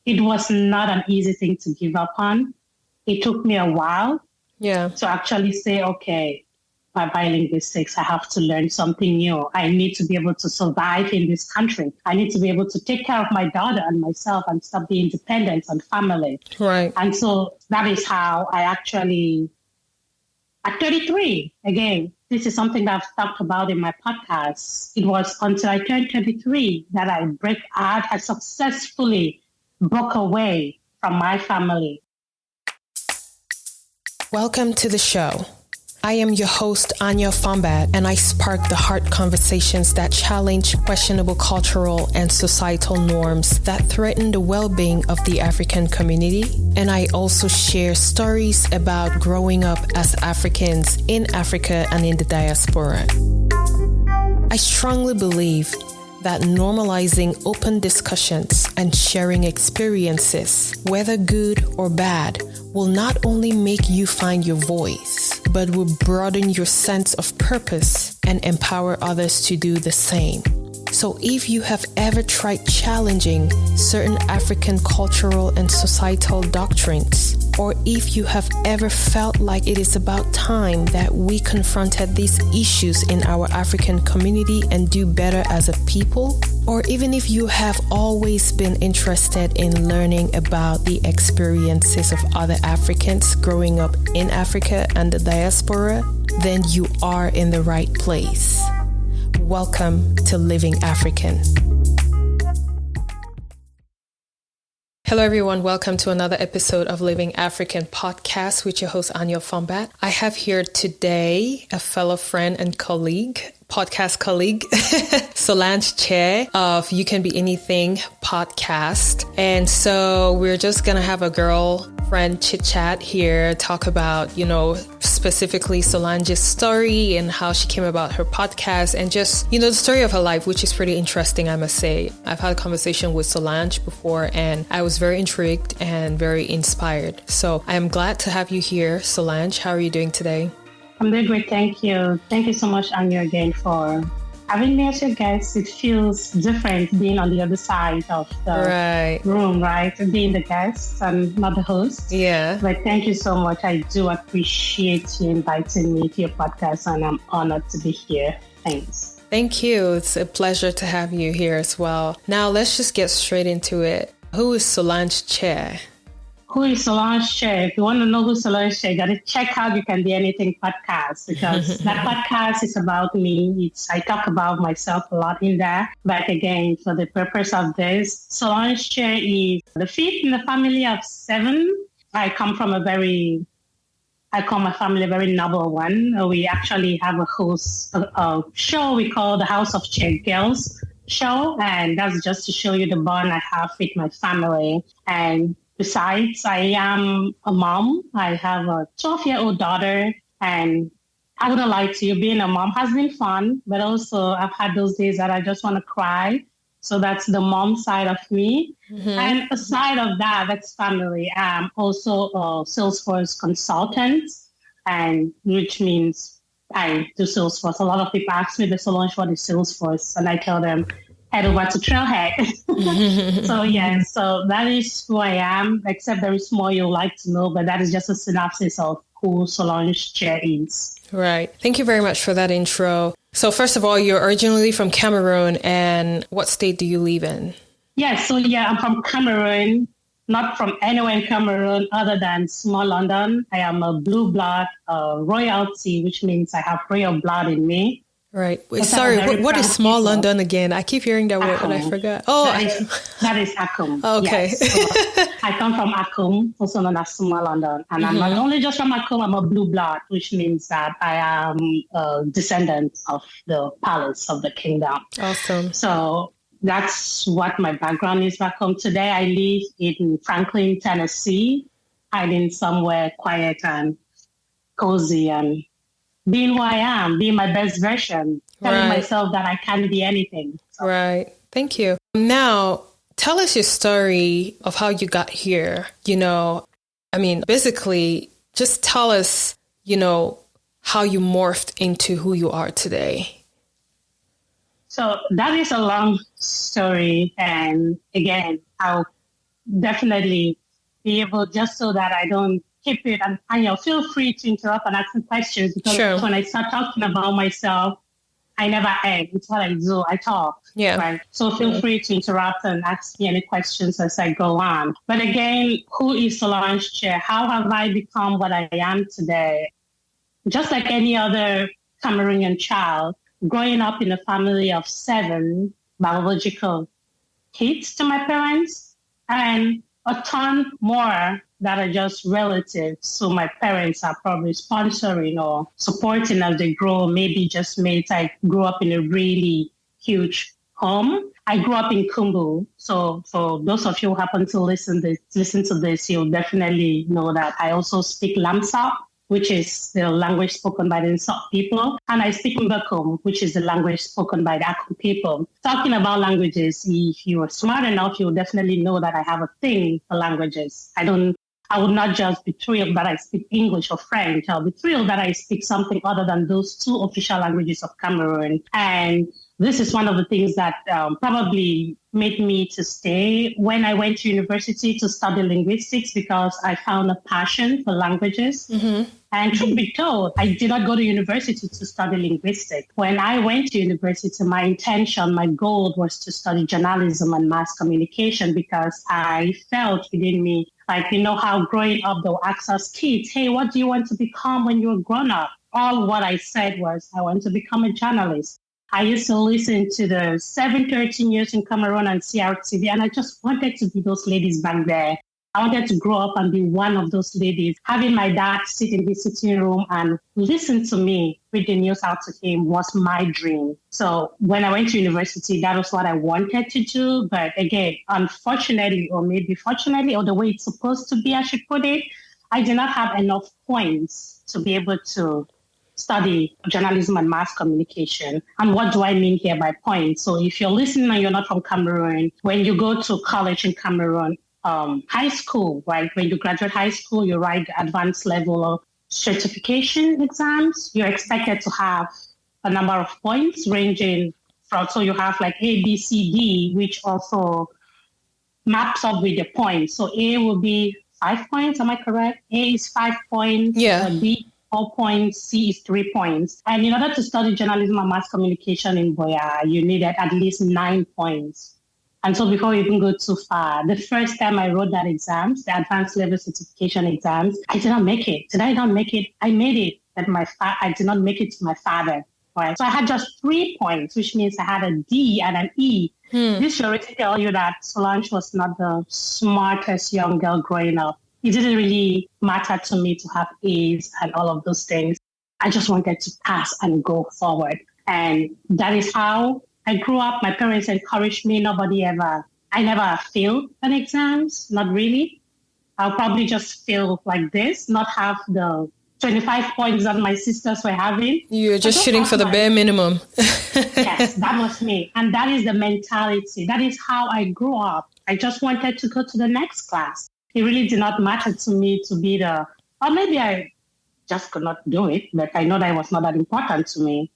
it was not an easy thing to give up on. It took me a while to actually say, okay, my biolinguistics, I have to learn something new. I need to be able to survive in this country. I need to be able to take care of my daughter and myself and stop being dependent on family. Right. And so that is how I actually, at 33, again, this is something that I've talked about in my podcast. It was until I turned 33 that I successfully broke away from my family. Welcome to the show. I am your host, Anya Fombat, and I spark the heart conversations that challenge questionable cultural and societal norms that threaten the well-being of the African community. And I also share stories about growing up as Africans in Africa and in the diaspora. I strongly believe that normalizing open discussions and sharing experiences, whether good or bad, will not only make you find your voice, but will broaden your sense of purpose and empower others to do the same. So if you have ever tried challenging certain African cultural and societal doctrines, or if you have ever felt like it is about time that we confronted these issues in our African community and do better as a people, or even if you have always been interested in learning about the experiences of other Africans growing up in Africa and the diaspora, then you are in the right place. Welcome to Living African. Hello everyone, welcome to another episode of Living African podcast with your host Anya Fombat. I have here today a fellow friend and podcast colleague, Solange Che of You Can Be Anything podcast. And so we're just going to have a girlfriend chit chat here, talk about, specifically Solange's story and how she came about her podcast and just, the story of her life, which is pretty interesting, I must say. I've had a conversation with Solange before and I was very intrigued and very inspired. So I am glad to have you here, Solange. How are you doing today? I'm doing great, thank you. Thank you so much, Anya, again, for having me as your guest. It feels different being on the other side of the room, right? Being the guest and not the host. Yeah. But thank you so much. I do appreciate you inviting me to your podcast, and I'm honored to be here. Thanks. Thank you. It's a pleasure to have you here as well. Now, let's just get straight into it. Who is Solange Che? Who is Solange Che? If you want to know who Solange Che, you got to check out You Can Be Anything podcast, because that podcast is about me. I talk about myself a lot in there. But again, for the purpose of this, Solange Che is the fifth in the family of 7. I call my family a very noble one. We actually have a show we call the House of Che Girls show. And that's just to show you the bond I have with my family. And besides, I am a mom. I have a 12-year-old daughter, and I wouldn't lie to you, being a mom has been fun, but also I've had those days that I just want to cry. So that's the mom side of me. Mm-hmm. And aside of that, that's family. I'm also a Salesforce consultant, and which means I do Salesforce. A lot of people ask me, Solange, what is Salesforce? And I tell them, head over to Trailhead. So that is who I am, except there is more you'd like to know, but that is just a synopsis of who Solange Che is. Right. Thank you very much for that intro. So first of all, you're originally from Cameroon, and what state do you live in? I'm from Cameroon, not from anywhere in Cameroon other than small London. I am a blue blood royalty, which means I have royal blood in me. Right. Sorry, what is small London again? I keep hearing that word, but I forgot. Oh, that is Akum. Okay. Yes. So I come from Akum, also known as small London. And I'm not only just from Akum, I'm a blue blood, which means that I am a descendant of the palace of the kingdom. Awesome. So that's what my background is back home. Today I live in Franklin, Tennessee, hiding somewhere quiet and cozy and being who I am, being my best version, telling myself that I can be anything. So. Right. Thank you. Now, tell us your story of how you got here. Basically, just tell us, how you morphed into who you are today. So that is a long story. And again, I'll definitely be able, just so that I don't keep it. And feel free to interrupt and ask me questions, because when I start talking about myself, I never end. It's what I do. I talk. Yeah. Right. So feel free to interrupt and ask me any questions as I go on. But again, who is Solange Che? How have I become what I am today? Just like any other Cameroonian child, growing up in a family of 7 biological kids to my parents, and a ton more that are just relatives. So my parents are probably sponsoring or supporting as they grow. Maybe just mates. I grew up in a really huge home. I grew up in Kumbu. So for those of you who happen to listen to this, you'll definitely know that I also speak Lamsa, which is the language spoken by the Nsok people. And I speak Mbakum, which is the language spoken by the Akum people. Talking about languages, if you are smart enough, you'll definitely know that I have a thing for languages. I would not just be thrilled that I speak English or French. I'll be thrilled that I speak something other than those 2 official languages of Cameroon. And this is one of the things that probably made me to stay when I went to university to study linguistics, because I found a passion for languages. Mm-hmm. And truth be told, I did not go to university to study linguistics. When I went to university, my goal was to study journalism and mass communication, because I felt within me, like, how growing up they'll ask us kids, hey, what do you want to become when you're grown up? All what I said was, I want to become a journalist. I used to listen to the 713 Years in Cameroon and CRTV, and I just wanted to be those ladies back there. I wanted to grow up and be one of those ladies. Having my dad sit in his sitting room and listen to me read the news out to him was my dream. So when I went to university, that was what I wanted to do. But again, unfortunately, or maybe fortunately, or the way it's supposed to be, I should put it, I did not have enough points to be able to study journalism and mass communication. And what do I mean here by points? So if you're listening and you're not from Cameroon, when you go to college in Cameroon, high school, right? When you graduate high school, you write advanced level of certification exams. You're expected to have a number of points ranging from, so you have like A, B, C, D, which also maps up with the points. So A will be 5 points, am I correct? A is 5 points. Yeah. B, 4 points. C is 3 points. And in order to study journalism and mass communication in Boya, you needed at least 9 points. And so before we even go too far, the first time I wrote that exams, the advanced level certification exams, I did not make it. Did I not make it? I made it, but I did not make it to my father. Right? So I had just 3 points, which means I had a D and an E. This should already tell you that Solange was not the smartest young girl growing up. It didn't really matter to me to have A's and all of those things. I just wanted to pass and go forward. And that is how I grew up. My parents encouraged me. I never failed an exams, not really. I'll probably just feel like this, not have the 25 points that my sisters were having. You're just shooting for the bare minimum. Yes, that was me. And that is the mentality. That is how I grew up. I just wanted to go to the next class. It really did not matter to me to be or maybe I just could not do it, but I know that it was not that important to me.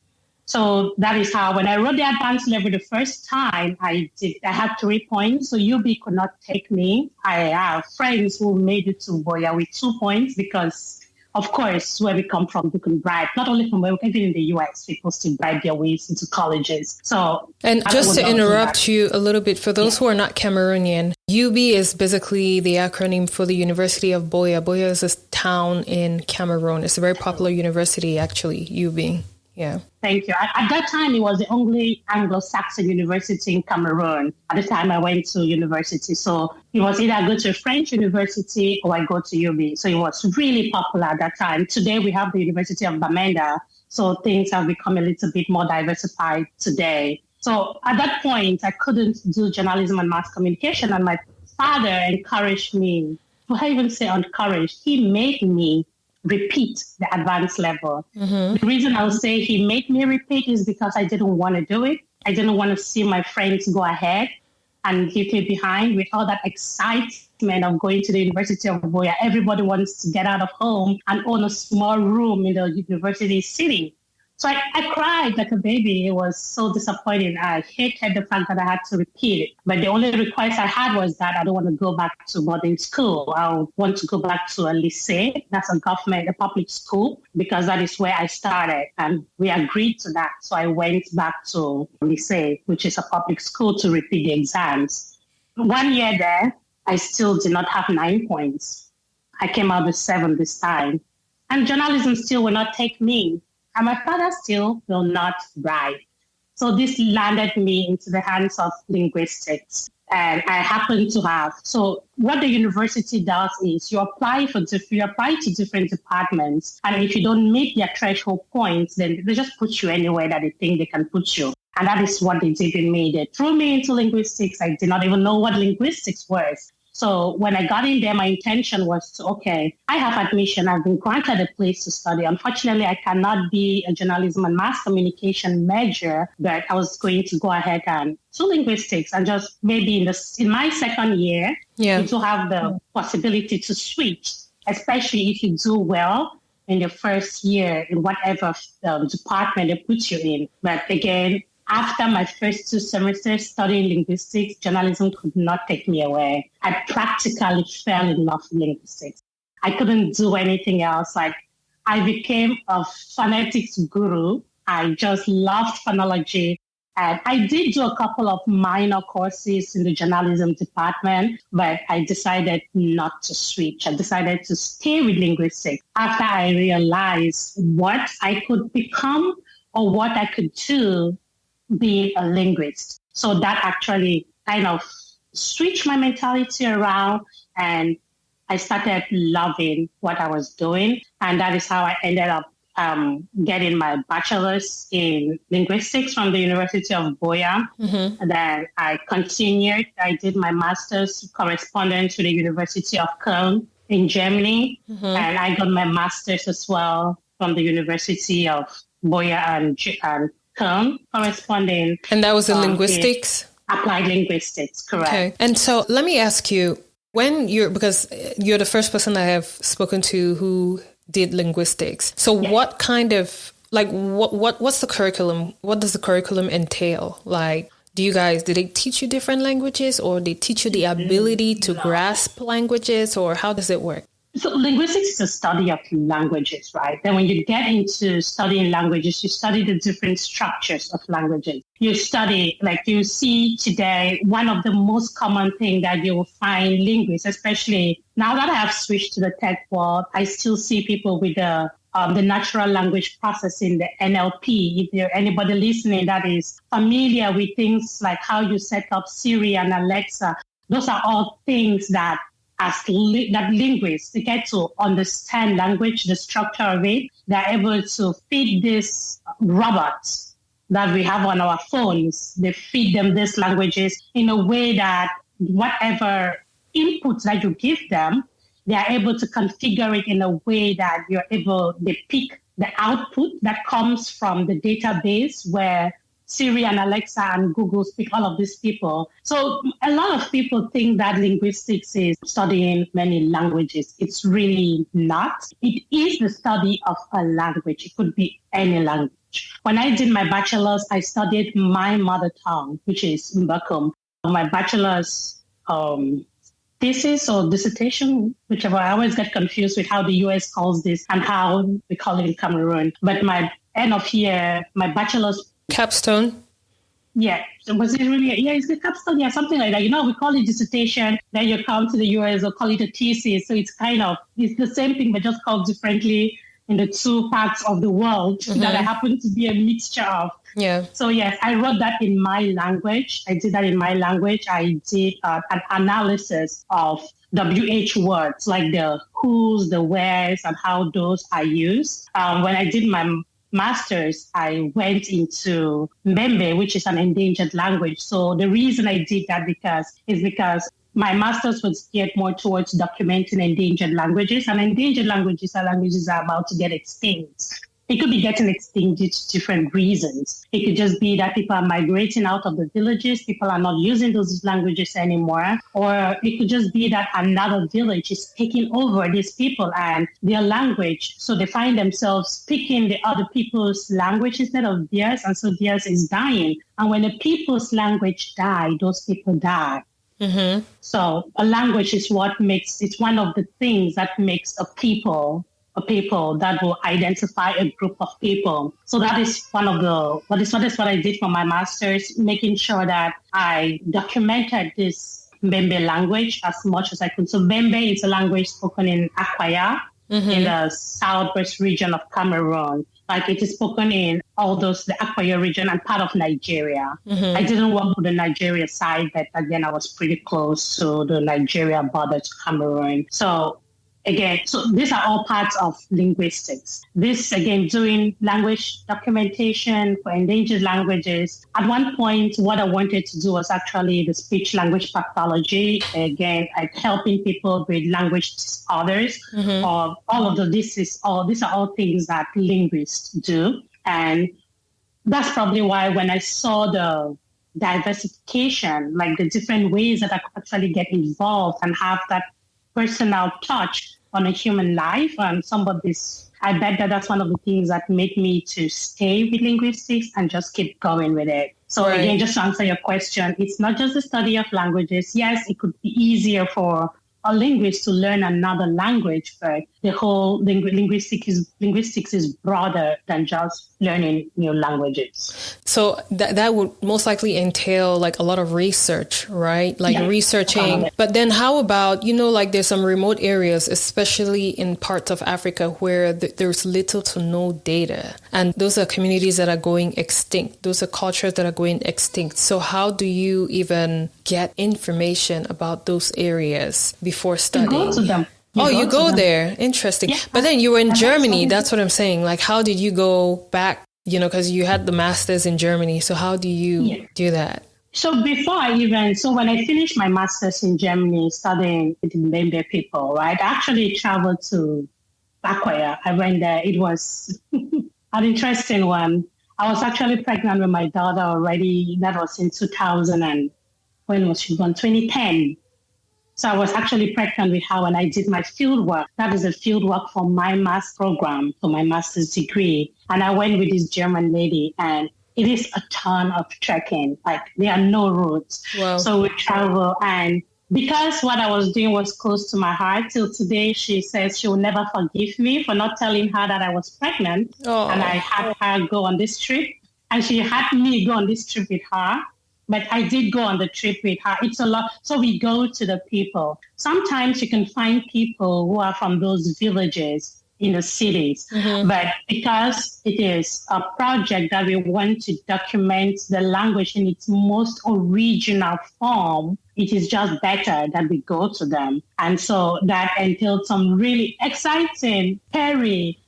So that is how, when I wrote the advanced level the first time, I had 3 points. So UB could not take me. I have friends who made it to Boya with 2 points because, of course, where we come from, you can bribe. Not only from where we even in the US, people still bribe their ways into colleges. So, and just to interrupt you a little bit, for those who are not Cameroonian, UB is basically the acronym for the University of Boya. Boya is a town in Cameroon. It's a very popular university, actually, UB. Yeah. Thank you. At that time, it was the only Anglo-Saxon university in Cameroon. At the time I went to university. So it was either I go to a French university or I go to UB. So it was really popular at that time. Today, we have the University of Bamenda. So things have become a little bit more diversified today. So at that point, I couldn't do journalism and mass communication. And my father encouraged me. Well, I even say encouraged. He made me repeat the advanced level. Mm-hmm. The reason I'll say he made me repeat is because I didn't want to do it. I didn't want to see my friends go ahead and leave me behind with all that excitement of going to the University of Boya. Everybody wants to get out of home and own a small room in the university city. So I cried like a baby. It was so disappointing. I hated the fact that I had to repeat it. But the only request I had was that I don't want to go back to boarding school. I want to go back to a lycée. That's a public school, because that is where I started. And we agreed to that. So I went back to lycée, which is a public school, to repeat the exams. 1 year there, I still did not have 9 points. I came out with 7 this time. And journalism still will not take me. And my father still will not write. So this landed me into the hands of linguistics. And I happen to have. So what the university does is you apply to different departments. And if you don't meet their threshold points, then they just put you anywhere that they think they can put you. And that is what they did in me. They threw me into linguistics. I did not even know what linguistics was. So when I got in there, my intention was to, okay, I have admission. I've been granted a place to study. Unfortunately, I cannot be a journalism and mass communication major, but I was going to go ahead and do linguistics, and just maybe in my second year, to have the possibility to switch, especially if you do well in your first year in whatever department they put you in. But again, after my first 2 semesters studying linguistics, journalism could not take me away. I practically fell in love with linguistics. I couldn't do anything else. Like, I became a phonetics guru. I just loved phonology. And I did do a couple of minor courses in the journalism department, but I decided not to switch. I decided to stay with linguistics after I realized what I could become or what I could do being a linguist. So that actually kind of switched my mentality around, and I started loving what I was doing. And that is how I ended up getting my bachelor's in linguistics from the University of Boya. And then I continued. I did my master's correspondence to the University of Köln in Germany. And I got my master's as well from the University of Boya and corresponding. And that was in linguistics? Applied linguistics, correct. Okay. And so let me ask you, because you're the first person I have spoken to who did linguistics. So what kind of, what's the curriculum? What does the curriculum entail? Like, did they teach you different languages, or they teach you the ability to grasp languages, or how does it work? So linguistics is a study of languages, right? Then when you get into studying languages, you study the different structures of languages. You study, like you see today, one of the most common thing that you will find linguists, especially now that I have switched to the tech world, I still see people with the natural language processing, the NLP. If there's anybody listening that is familiar with things like how you set up Siri and Alexa, those are all things that that linguists, they get to understand language, the structure of it. They're able to feed these robots that we have on our phones. They feed them these languages in a way that whatever inputs that you give them, they are able to configure it in a way that they pick the output that comes from the database where Siri and Alexa and Google speak, all of these people. So a lot of people think that linguistics is studying many languages. It's really not. It is the study of a language. It could be any language. When I did my bachelor's, I studied my mother tongue, which is Mbakum. My bachelor's thesis or dissertation, whichever. I always get confused with how the US calls this and how we call it in Cameroon. But my end of year, my bachelor's capstone. Yeah. So was it really? Yeah, it's a capstone. Yeah, something like that. We call it dissertation. Then you come to the US or call it a thesis. So it's the same thing, but just called differently in the 2 parts of the world that I happen to be a mixture of. Yeah. So yes, I wrote that in my language. I did that in my language. I did an analysis of WH words, like the who's, the where's, and how those are used. When I did my master's, I went into Mbembe, which is an endangered language. So the reason I did that is because my master's was geared more towards documenting endangered languages, and endangered languages are languages that are about to get extinct. it could be getting extinct due to different reasons. It could just be that people are migrating out of the villages, people are not using those languages anymore, or it could just be that another village is taking over these people and their language. So they find themselves speaking the other people's language instead of theirs, and so theirs is dying. And when the people's language die, those people die. Mm-hmm. So a language is it's one of the things that makes a people that will identify a group of people. So that is what I did for my master's, making sure that I documented this Mbembe language as much as I could. So Mbembe is a language spoken in Akwaya, in the southwest region of Cameroon. Like it is spoken in the Akwaya region and part of Nigeria. Mm-hmm. I didn't work with the Nigeria side, but again, I was pretty close to the Nigeria border to Cameroon. So these are all parts of linguistics. This, again, doing language documentation for endangered languages. At one point, what I wanted to do was actually the speech language pathology. Again, like helping people with language disorders. Mm-hmm. Or these are all things that linguists do. And that's probably why when I saw the diversification, like the different ways that I could actually get involved and have that personal touch on a human life and I bet that's one of the things that made me to stay with linguistics and just keep going with it. So Again, just to answer your question, it's not just the study of languages. Yes, it could be easier for a linguist to learn another language, but the whole linguistics is broader than just learning new languages. So that would most likely entail like a lot of research, right? Like researching. But then how about, like there's some remote areas, especially in parts of Africa where there's little to no data. And those are communities that are going extinct. Those are cultures that are going extinct. So how do you even get information about those areas before studying? You go to them. You go there. Interesting. Yeah. But then you were in Germany. That's what I'm saying. Like, how did you go back, because you had the master's in Germany. So how do you do that? So when I finished my master's in Germany, studying with the Mbembe people, right, I actually traveled to Akwaya. I went there. It was an interesting one. I was actually pregnant with my daughter already. That was in 2000 and when was she born? 2010. So I was actually pregnant with her when I did my field work. That is a field work for my master's program, for my master's degree. And I went with this German lady, and it is a ton of trekking. Like there are no roads. Wow. So we travel, and because what I was doing was close to my heart, till today she says she will never forgive me for not telling her that I was pregnant. Oh. And I had her go on this trip, and she had me go on this trip with her. But I did go on the trip with her. It's a lot. So we go to the people. Sometimes you can find people who are from those villages in the cities. Mm-hmm. But because it is a project that we want to document the language in its most original form, it is just better that we go to them. And so that entailed some really exciting, hairy,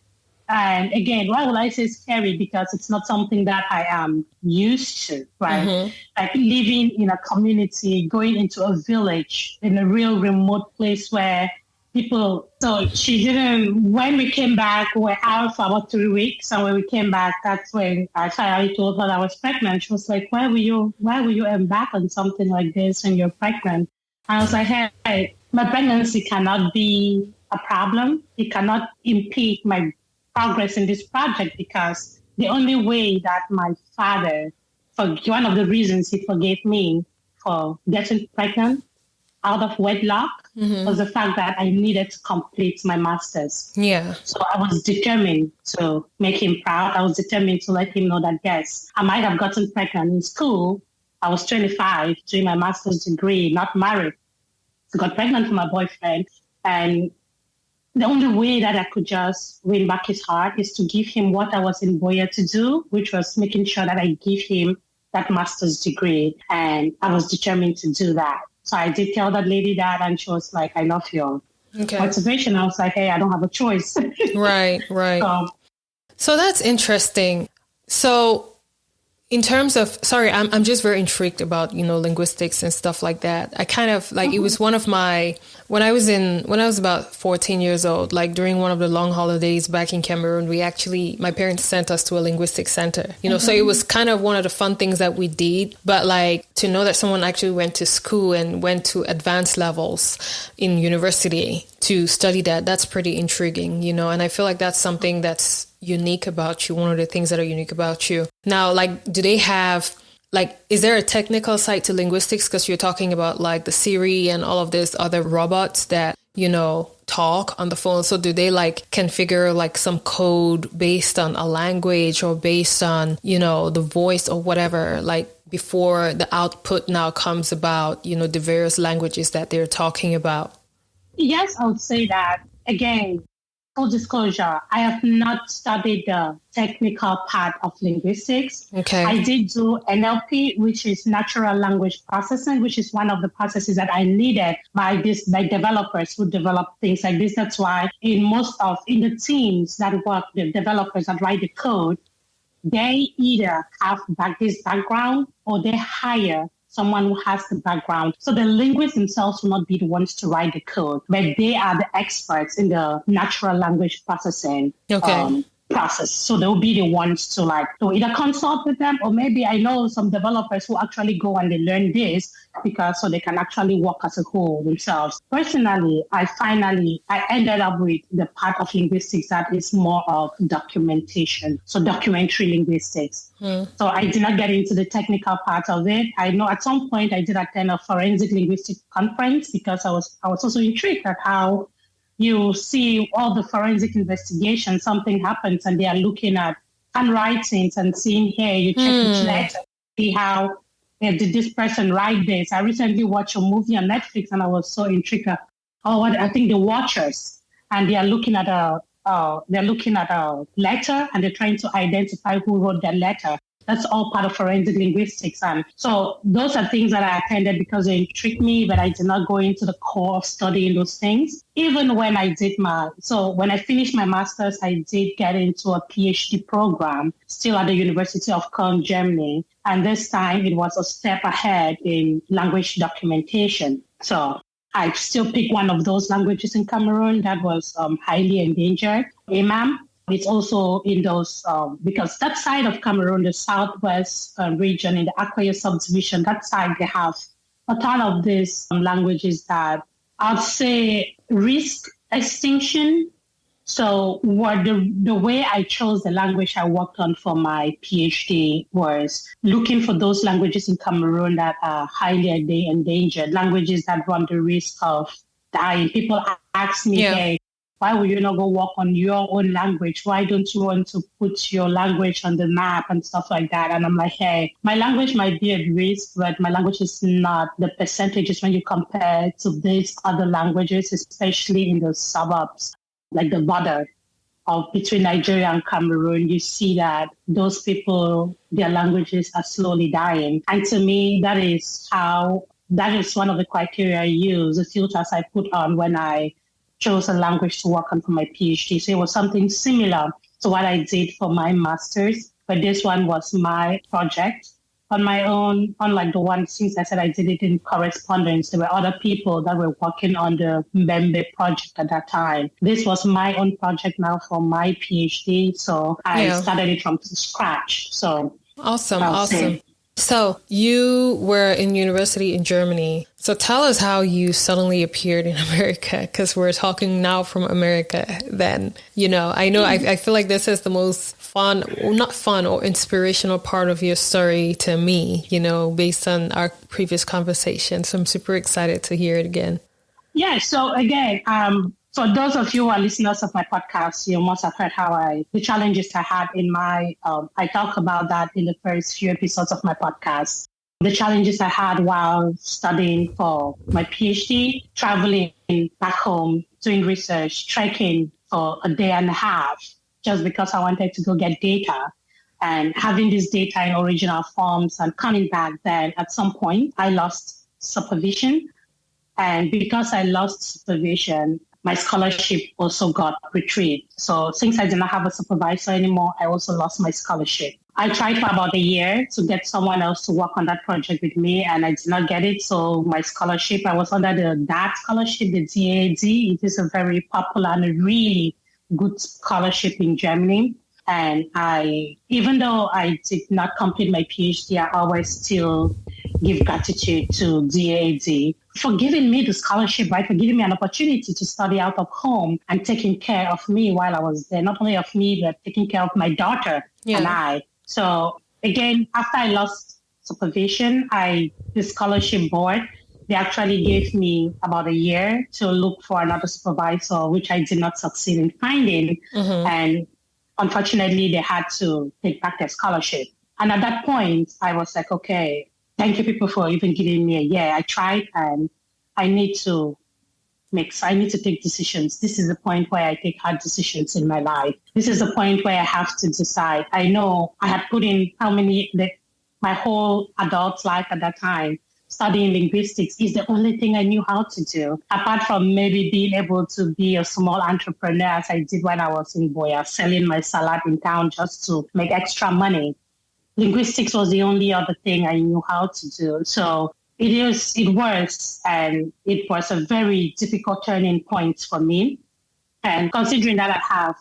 and again, why would I say scary? Because it's not something that I am used to, right? Mm-hmm. Like living in a community, going into a village in a real remote place where people, so when we came back, we were out for about 3 weeks. And when we came back, that's when I finally told her I was pregnant. She was like, why will you embark on something like this when you're pregnant? And I was like, hey, my pregnancy cannot be a problem. It cannot impede my progress in this project, because the only way that my father, one of the reasons he forgave me for getting pregnant out of wedlock, mm-hmm. was the fact that I needed to complete my master's. Yeah. So I was determined to make him proud. I was determined to let him know that, yes, I might have gotten pregnant in school. I was 25 doing my master's degree, not married. I got pregnant for my boyfriend, and the only way that I could just win back his heart is to give him what I was in Boya to do, which was making sure that I give him that master's degree. And I was determined to do that. So I did tell that lady that, and she was like, I love your motivation. I was like, hey, I don't have a choice. Right. So that's interesting. So In terms of, sorry, I'm just very intrigued about, linguistics and stuff like that. I kind of like, it was one of my, when I was about 14 years old, like during one of the long holidays back in Cameroon, my parents sent us to a linguistics center, so it was kind of one of the fun things that we did. But like to know that someone actually went to school and went to advanced levels in university to study that's pretty intriguing, and I feel like that's something that's unique about you, one of the things that are unique about you. Now, like, do they have, like, is there a technical side to linguistics? Because you're talking about like the Siri and all of these other robots that, talk on the phone. So do they like configure like some code based on a language or based on, the voice or whatever, like before the output now comes about, the various languages that they're talking about? Yes, I would say that. Again, full disclosure, I have not studied the technical part of linguistics. Okay. I did do NLP, which is natural language processing, which is one of the processes that I needed by developers who develop things like this. That's why in the teams that work, the developers that write the code, they either have this background or they hire someone who has the background. So the linguists themselves will not be the ones to write the code, but they are the experts in the natural language processing process. So they'll be the ones to either consult with them, or maybe I know some developers who actually go and they learn this so they can actually work as a whole themselves. Personally, I ended up with the part of linguistics that is more of documentation. So documentary linguistics. So I did not get into the technical part of it. I know at some point I did attend a forensic linguistics conference because I was also intrigued at how you see all the forensic investigation, something happens and they are looking at handwritings and seeing here, you check each letter, see how did this person write this. I recently watched a movie on Netflix and I was so intrigued. I think The Watchers, and they are looking at a letter and they're trying to identify who wrote that letter. That's all part of forensic linguistics. And so those are things that I attended because they intrigued me, but I did not go into the core of studying those things. Even when I when I finished my master's, I did get into a PhD program still at the University of Köln, Germany. And this time it was a step ahead in language documentation. So I still picked one of those languages in Cameroon that was highly endangered, Imam. It's also in those, because that side of Cameroon, the southwest region in the Akwa subdivision, that side, they have a ton of these languages that I'd say risk extinction. So the way I chose the language I worked on for my PhD was looking for those languages in Cameroon that are highly endangered, languages that run the risk of dying. People ask me, hey, why would you not go work on your own language? Why don't you want to put your language on the map and stuff like that? And I'm like, hey, my language might be at risk, but my language is not. The percentages when you compare to these other languages, especially in the suburbs, like the border between Nigeria and Cameroon, you see that those people, their languages are slowly dying. And to me, that is one of the criteria I use, the filters I put on when I chose a language to work on for my PhD. So it was something similar to what I did for my master's, but this one was my project on my own. Unlike the one, since I said I did it in correspondence, there were other people that were working on the Mbembe project at that time. This was my own project now for my PhD, so I started it from scratch. So awesome. So you were in university in Germany. So tell us how you suddenly appeared in America, because we're talking now from America then. I feel like this is the most fun, or not fun, or inspirational part of your story to me, based on our previous conversation. So I'm super excited to hear it again. Yeah. So again, for those of you who are listeners of my podcast, you must have heard the challenges I had in my, I talk about that in the first few episodes of my podcast. The challenges I had while studying for my PhD, traveling back home, doing research, trekking for a day and a half, just because I wanted to go get data, and having this data in original forms and coming back. Then at some point, I lost supervision. And because I lost supervision, my scholarship also got retrieved. So since I did not have a supervisor anymore, I also lost my scholarship. I tried for about a year to get someone else to work on that project with me, and I did not get it. So my scholarship, I was under the DAT scholarship, the DAD. It is a very popular and a really good scholarship in Germany. And even though I did not complete my PhD, I always still give gratitude to DAD for giving me the scholarship, right? For giving me an opportunity to study out of home and taking care of me while I was there. Not only of me, but taking care of my daughter and I. So again, after I lost supervision, the scholarship board, they actually gave me about a year to look for another supervisor, which I did not succeed in finding. Mm-hmm. And unfortunately, they had to take back their scholarship. And at that point, I was like, okay, thank you people for even giving me a year. I tried, and I need to take decisions. This is the point where I take hard decisions in my life. This is the point where I have to decide. I know I had put in my whole adult life at that time. Studying linguistics is the only thing I knew how to do, apart from maybe being able to be a small entrepreneur, as I did when I was in Boya, selling my salad in town just to make extra money. Linguistics was the only other thing I knew how to do. So it was, and it was a very difficult turning point for me. And considering that I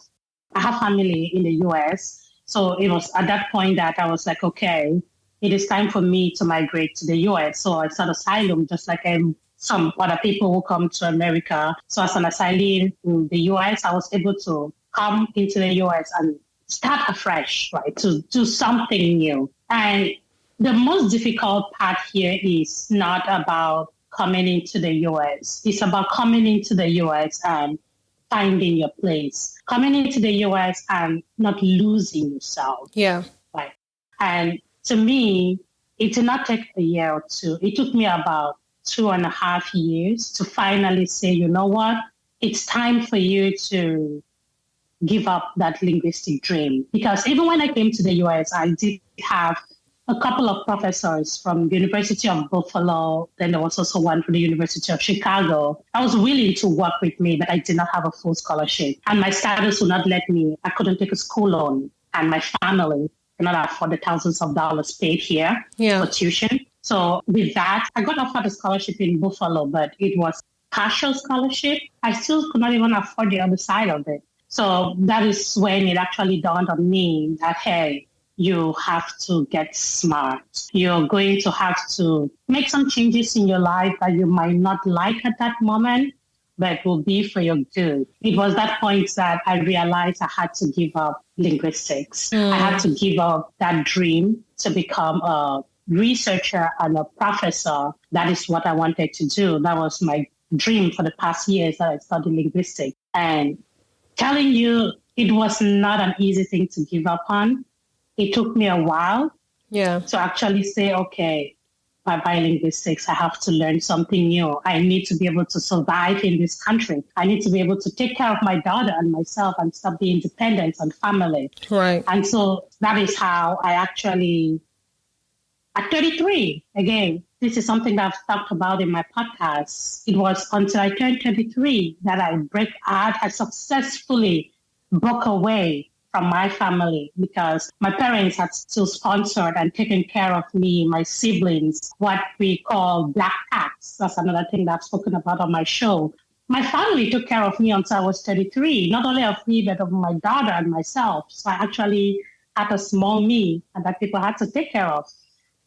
have family in the US, so it was at that point that I was like, okay, it is time for me to migrate to the US. So I sought asylum, just like some other people who come to America. So as an asylee in the US, I was able to come into the US and start afresh, right, to do something new. And the most difficult part here is not about coming into the US. It's about coming into the US and finding your place. Coming into the US and not losing yourself. Yeah. Right. And to me, it did not take a year or two. It took me about 2.5 years to finally say, you know what? It's time for you to give up that linguistic dream. Because even when I came to the US, I did have a couple of professors from the University of Buffalo. Then there was also one from the University of Chicago. I was willing to work with me, but I did not have a full scholarship. And my status would not let me. I couldn't take a school loan. And my family not afford the thousands of dollars paid here for tuition. So with that, I got offered a scholarship in Buffalo, but it was partial scholarship. I still could not even afford the other side of it. So that is when it actually dawned on me that, hey, you have to get smart. You're going to have to make some changes in your life that you might not like at that moment, but will be for your good. It was that point that I realized I had to give up linguistics. I had to give up that dream to become a researcher and a professor. That is what I wanted to do. That was my dream for the past years that I studied linguistics. And telling you, it was not an easy thing to give up on. It took me a while to actually say, okay, by biolinguistics, I have to learn something new. I need to be able to survive in this country. I need to be able to take care of my daughter and myself and stop the independence and family. Right. And so that is how I actually, at 33, again, this is something that I've talked about in my podcast. It was until I turned 33 that I successfully broke away from my family, because my parents had still sponsored and taken care of me, my siblings, what we call black cats. That's another thing that I've spoken about on my show. My family took care of me until I was 33, not only of me, but of my daughter and myself. So I actually had a small me and that people had to take care of.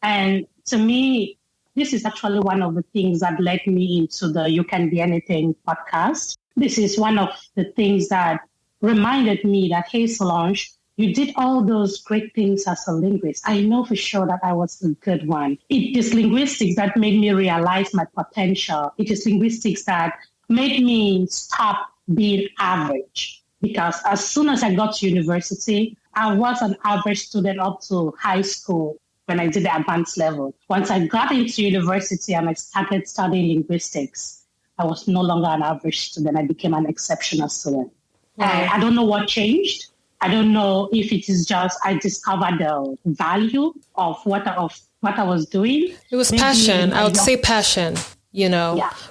And to me, this is actually one of the things that led me into the You Can Be Anything podcast. This is one of the things that reminded me that, hey, Solange, you did all those great things as a linguist. I know for sure that I was a good one. It is linguistics that made me realize my potential. It is linguistics that made me stop being average. Because as soon as I got to university, I was an average student up to high school when I did the advanced level. Once I got into university and I started studying linguistics, I was no longer an average student. I became an exceptional student. I don't know what changed. I don't know if it is just I discovered the value of what I was doing. It was passion. I would say passion.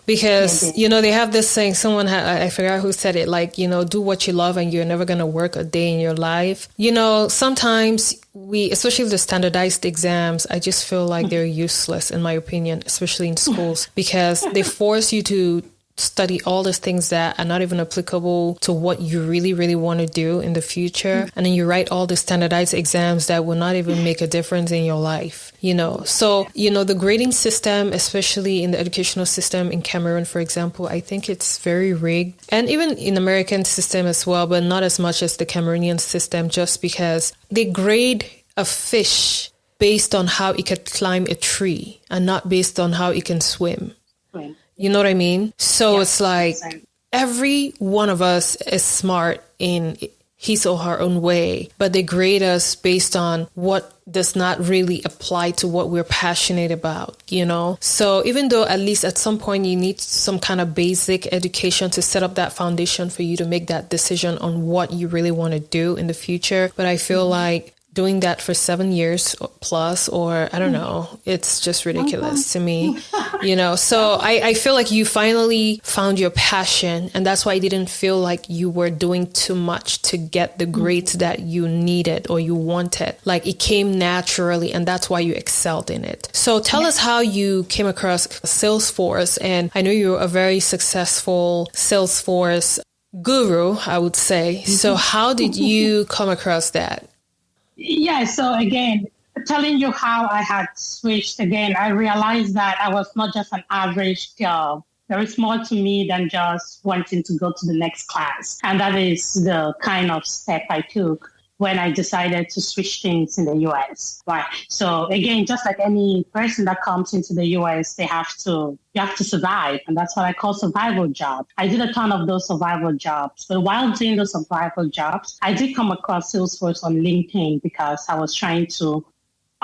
because, they have this saying, I forgot who said it, like, do what you love and you're never going to work a day in your life. Sometimes especially the standardized exams, I just feel like they're useless, in my opinion, especially in schools, because they force you to study all these things that are not even applicable to what you really, really want to do in the future. And then you write all the standardized exams that will not even make a difference in your life, So, the grading system, especially in the educational system in Cameroon, for example, I think it's very rigged. And even in American system as well, but not as much as the Cameroonian system, just because they grade a fish based on how it can climb a tree and not based on how it can swim. Right. You know what I mean? So it's like every one of us is smart in his or her own way, but they grade us based on what does not really apply to what we're passionate about, So even though at least at some point you need some kind of basic education to set up that foundation for you to make that decision on what you really want to do in the future. But I feel like doing that for 7 years plus, or I don't know, it's just ridiculous to me, So I feel like you finally found your passion, and that's why I didn't feel like you were doing too much to get the grades that you needed or you wanted. Like it came naturally, and that's why you excelled in it. So tell us how you came across Salesforce, and I know you're a very successful Salesforce guru, I would say. So how did you come across that? Yeah, so again, telling you how I had switched again, I realized that I was not just an average girl. There is more to me than just wanting to go to the next class. And that is the kind of step I took when I decided to switch things in the US. Right. So again, just like any person that comes into the US, you have to survive. And that's what I call survival jobs. I did a ton of those survival jobs. But while doing those survival jobs, I did come across Salesforce on LinkedIn because I was trying to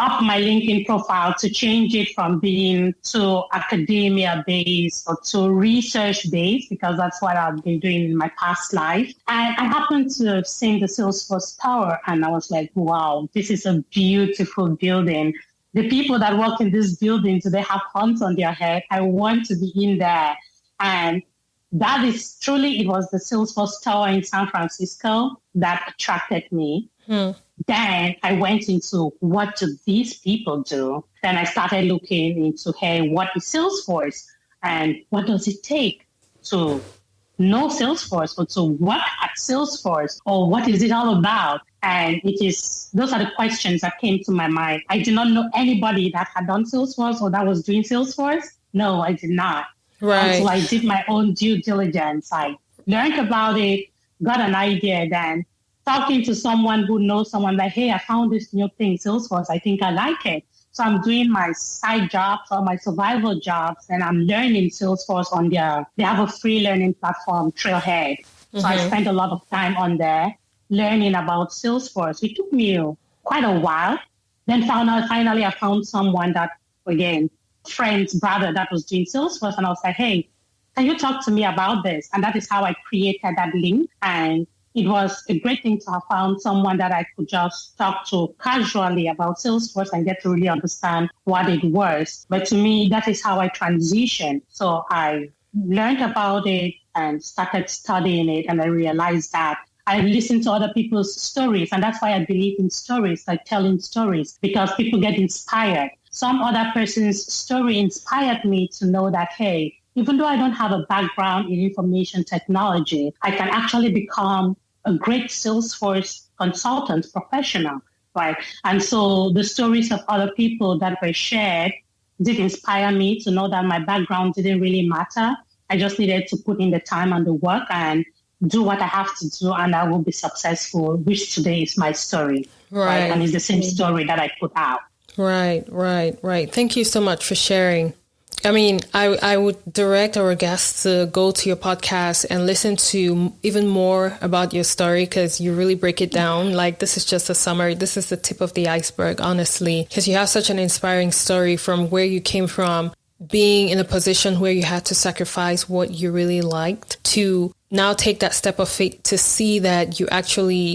up my LinkedIn profile to change it from being too academia-based or too research-based, because that's what I've been doing in my past life. And I happened to have seen the Salesforce Tower, and I was like, wow, this is a beautiful building. The people that work in this building, do they have horns on their head? I want to be in there. And that is truly, it was the Salesforce Tower in San Francisco that attracted me. Then I went into, what do these people do? Then I started looking into, hey, what is Salesforce? And what does it take to know Salesforce or to work at Salesforce? Or what is it all about? And those are the questions that came to my mind. I did not know anybody that had done Salesforce or that was doing Salesforce. No, I did not. Right. Until I did my own due diligence. I learned about it, got an idea, then talking to someone who knows someone like, hey, I found this new thing, Salesforce. I think I like it. So I'm doing my side jobs or my survival jobs, and I'm learning Salesforce on they have a free learning platform, Trailhead. So I spent a lot of time on there learning about Salesforce. It took me quite a while. Then finally I found someone that, again, friend's brother that was doing Salesforce. And I was like, hey, can you talk to me about this? And that is how I created that link. And it was a great thing to have found someone that I could just talk to casually about Salesforce and get to really understand what it was. But to me, that is how I transitioned. So I learned about it and started studying it. And I realized that I listened to other people's stories. And that's why I believe in stories, like telling stories, because people get inspired. Some other person's story inspired me to know that, hey, even though I don't have a background in information technology, I can actually become a great Salesforce consultant professional, right? And so the stories of other people that were shared did inspire me to know that my background didn't really matter. I just needed to put in the time and the work and do what I have to do, and I will be successful, which today is my story, right? And it's the same story that I put out. Right. Thank you so much for sharing. I mean, I would direct our guests to go to your podcast and listen to even more about your story, because you really break it down. Like, this is just a summary. This is the tip of the iceberg, honestly, because you have such an inspiring story from where you came from, being in a position where you had to sacrifice what you really liked, to now take that step of faith to see that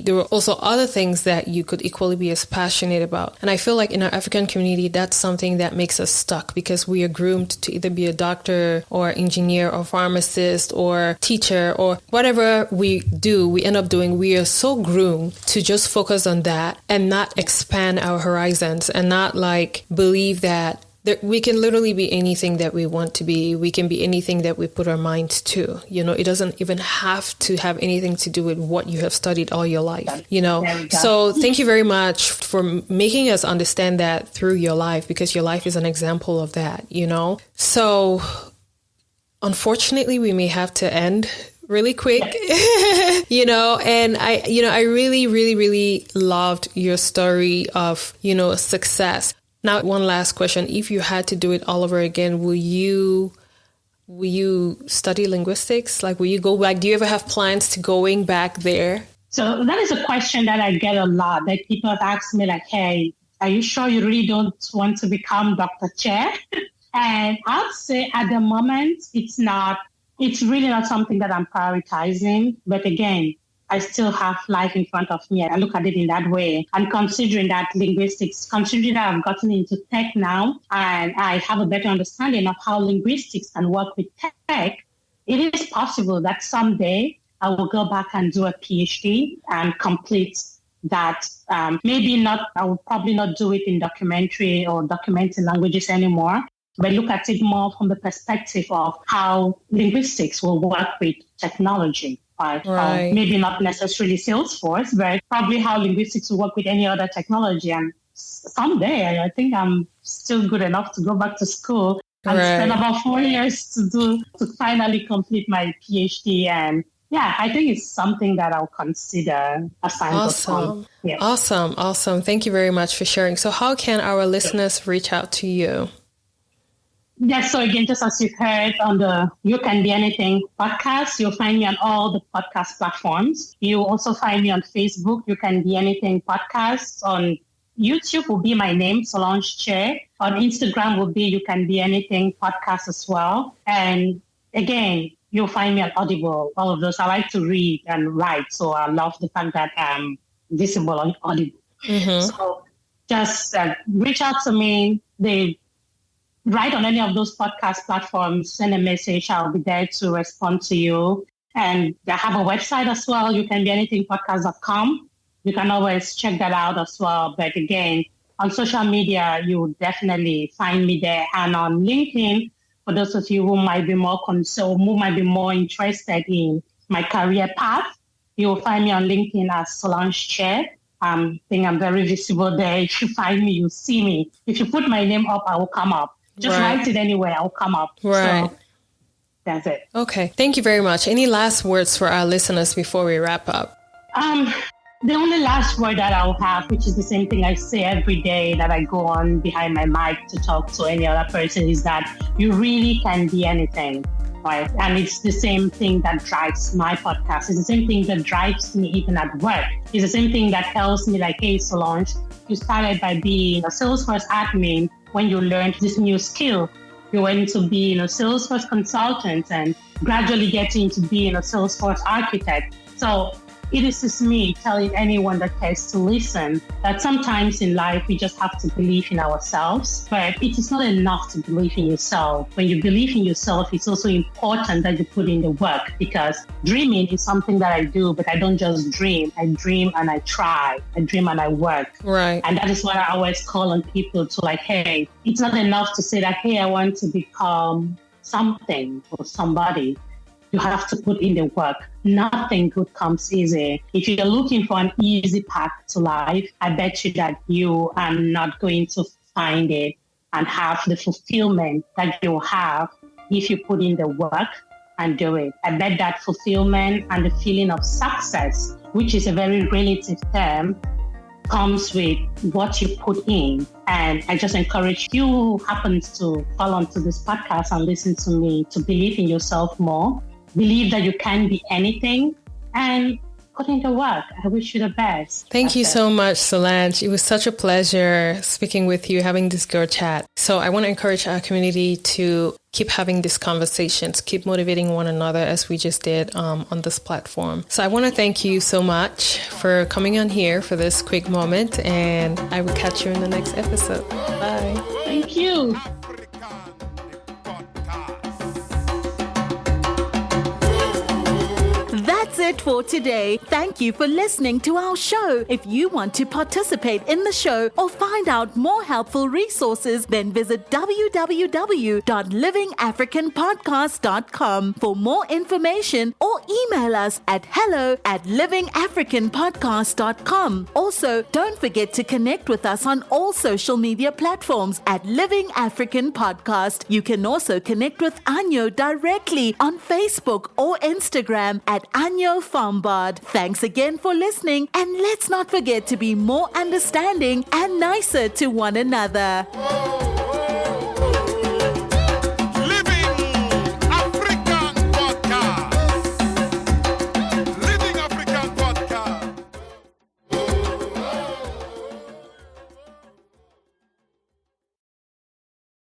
there were also other things that you could equally be as passionate about. And I feel like in our African community, that's something that makes us stuck because we are groomed to either be a doctor or engineer or pharmacist or teacher or whatever we do, we end up doing. We are so groomed to just focus on that and not expand our horizons and not like believe that we can literally be anything that we want to be. We can be anything that we put our minds to. It doesn't even have to have anything to do with what you have studied all your life, So thank you very much for making us understand that through your life, because your life is an example of that, So unfortunately, we may have to end really quick, and I really, really, really loved your story of, success. Now, one last question. If you had to do it all over again, will you study linguistics? Like, will you go back? Do you ever have plans to going back there? So that is a question that I get a lot. Like, people have asked me, like, hey, are you sure you really don't want to become Dr. Che? And I'd say at the moment, it's really not something that I'm prioritizing. But again, I still have life in front of me. I look at it in that way. And considering that I've gotten into tech now and I have a better understanding of how linguistics can work with tech, it is possible that someday I will go back and do a PhD and complete that. I will probably not do it in documentary or documenting languages anymore, but look at it more from the perspective of how linguistics will work with technology. Right. Maybe not necessarily Salesforce, but probably how linguistics will work with any other technology. And someday, I think I'm still good enough to go back to school and spend about 4 years to finally complete my PhD. And yeah, I think it's something that I'll consider as time goes on. Yeah. Awesome. Thank you very much for sharing. So how can our listeners reach out to you? Yes, so again, just as you've heard on the You Can Be Anything podcast, you'll find me on all the podcast platforms. You'll also find me on Facebook, You Can Be Anything podcast. On YouTube will be my name, Solange Che. On Instagram will be You Can Be Anything podcast as well. And again, you'll find me on Audible, all of those. I like to read and write, so I love the fact that I'm visible on Audible. Mm-hmm. So just reach out to me. Write on any of those podcast platforms, send a message. I'll be there to respond to you. And I have a website as well, youcanbeanythingpodcast.com. You can always check that out as well. But again, on social media, you will definitely find me there. And on LinkedIn, for those of you who might be more concerned, who might be more interested in my career path, you will find me on LinkedIn as Solange Che. I think I'm very visible there. If you find me, you'll see me. If you put my name up, I will come up. Just write it anywhere, I'll come up. Right. So that's it. Okay. Thank you very much. Any last words for our listeners before we wrap up? The only last word that I'll have, which is the same thing I say every day that I go on behind my mic to talk to any other person, is that you really can be anything, right? And it's the same thing that drives my podcast. It's the same thing that drives me even at work. It's the same thing that tells me like, hey, Solange, you started by being a Salesforce admin. When you learned this new skill, you went to be a Salesforce consultant and gradually getting to being a Salesforce architect. So it is just me telling anyone that cares to listen that sometimes in life we just have to believe in ourselves, but it is not enough to believe in yourself. When you believe in yourself, it's also important that you put in the work, because dreaming is something that I do, but I don't just dream. I dream and I try. I dream and I work. Right. And that is what I always call on people to, like, hey, it's not enough to say that, hey, I want to become something or somebody. You have to put in the work. Nothing good comes easy. If you're looking for an easy path to life, I bet you that you are not going to find it and have the fulfillment that you have if you put in the work and do it. I bet that fulfillment and the feeling of success, which is a very relative term, comes with what you put in. And I just encourage you who happens to fall onto this podcast and listen to me to believe in yourself more. Believe that you can be anything, and put in the work. I wish you the best. Thank you so much, Solange. It was such a pleasure speaking with you, having this girl chat. So I want to encourage our community to keep having these conversations, keep motivating one another as we just did on this platform. So I want to thank you so much for coming on here for this quick moment, and I will catch you in the next episode. Bye. Thank you. That's it for today. Thank you for listening to our show. If you want to participate in the show or find out more helpful resources, then visit www.livingafricanpodcast.com for more information, or email us at hello@livingafricanpodcast.com. Also, don't forget to connect with us on all social media platforms at Living African Podcast. You can also connect with Anyo directly on Facebook or Instagram at Anyo Fambard. Thanks again for listening, and let's not forget to be more understanding and nicer to one another.